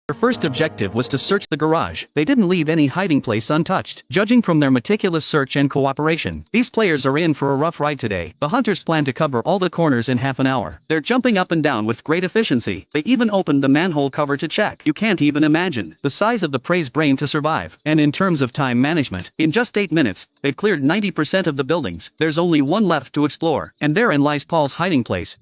Their first objective was to search the garage. They didn't leave any hiding place untouched. Judging from their meticulous search and cooperation, these players are in for a rough ride today. The hunters plan to cover all the corners in half an hour. They're jumping up and down with great efficiency. They even opened the manhole cover to check. You can't even imagine the size of the prey's brain to survive. And in terms of time management, in just 8 minutes, they've cleared 90% of the buildings. There's only one left to explore, and therein lies Paul's hiding place.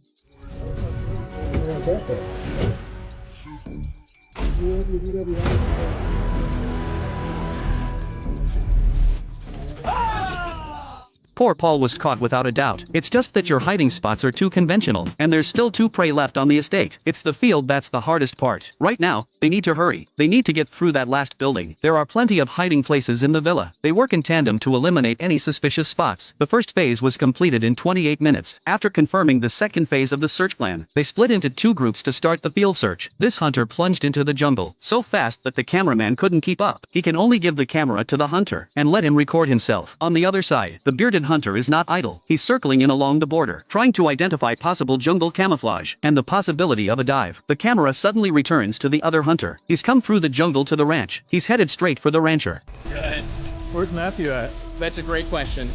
Poor Paul was caught without a doubt. It's just that your hiding spots are too conventional, and there's still 2 prey left on the estate. It's the field that's the hardest part. Right now, they need to hurry. They need to get through that last building. There are plenty of hiding places in the villa. They work in tandem to eliminate any suspicious spots. The first phase was completed in 28 minutes. After confirming the second phase of the search plan, they split into 2 groups to start the field search. This hunter plunged into the jungle so fast that the cameraman couldn't keep up. He can only give the camera to the hunter and let him record himself. On the other side, the bearded hunter is not idle. He's circling in along the border, trying to identify possible jungle camouflage and the possibility of a dive. The camera suddenly returns to the other hunter. He's come through the jungle to the ranch. He's headed straight for the rancher. Good. Where's Matthew at? That's a great question.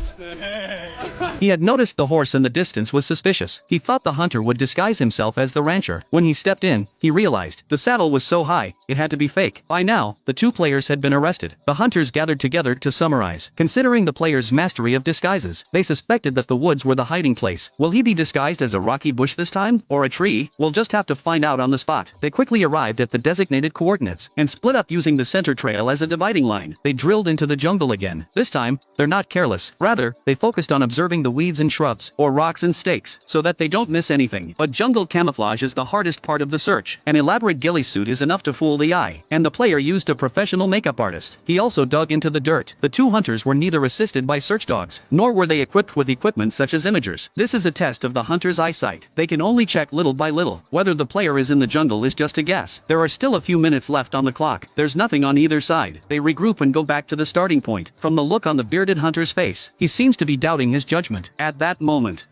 He had noticed the horse in the distance was suspicious. He thought the hunter would disguise himself as the rancher. When he stepped in, he realized the saddle was so high, it had to be fake. By now, the 2 players had been arrested. The hunters gathered together to summarize. Considering the players' mastery of disguises, they suspected that the woods were the hiding place. Will he be disguised as a rocky bush this time? Or a tree? We'll just have to find out on the spot. They quickly arrived at the designated coordinates and split up using the center trail as a dividing line. They drilled into the jungle again. This time, they're not careless. Rather, they focused on observing the weeds and shrubs, or rocks and stakes, so that they don't miss anything. But jungle camouflage is the hardest part of the search. An elaborate ghillie suit is enough to fool the eye, and the player used a professional makeup artist. He also dug into the dirt. The 2 hunters were neither assisted by search dogs, nor were they equipped with equipment such as imagers. This is a test of the hunter's eyesight. They can only check little by little. Whether the player is in the jungle is just a guess. There are still a few minutes left on the clock. There's nothing on either side. They regroup and go back to the starting point. From the look on the bearded hunter's face, he seems to be doubting his judgment. At that moment,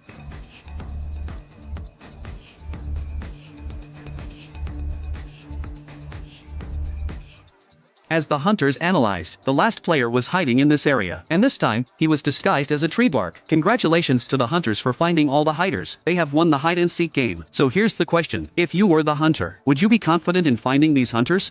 as the hunters analyzed, the last player was hiding in this area, and this time, he was disguised as a tree bark. Congratulations to the hunters for finding all the hiders. They have won the hide-and-seek game. So here's the question. If you were the hunter, would you be confident in finding these hunters?